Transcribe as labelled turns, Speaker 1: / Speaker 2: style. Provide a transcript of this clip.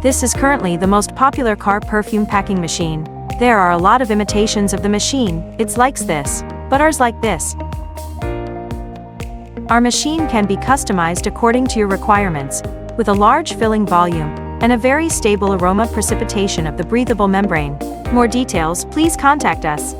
Speaker 1: This is currently the most popular car perfume packing machine. There are a lot of imitations of the machine, it's likes this, but ours like this. Our machine can be customized according to your requirements, with a large filling volume, and a very stable aroma precipitation of the breathable membrane. More details, please contact us.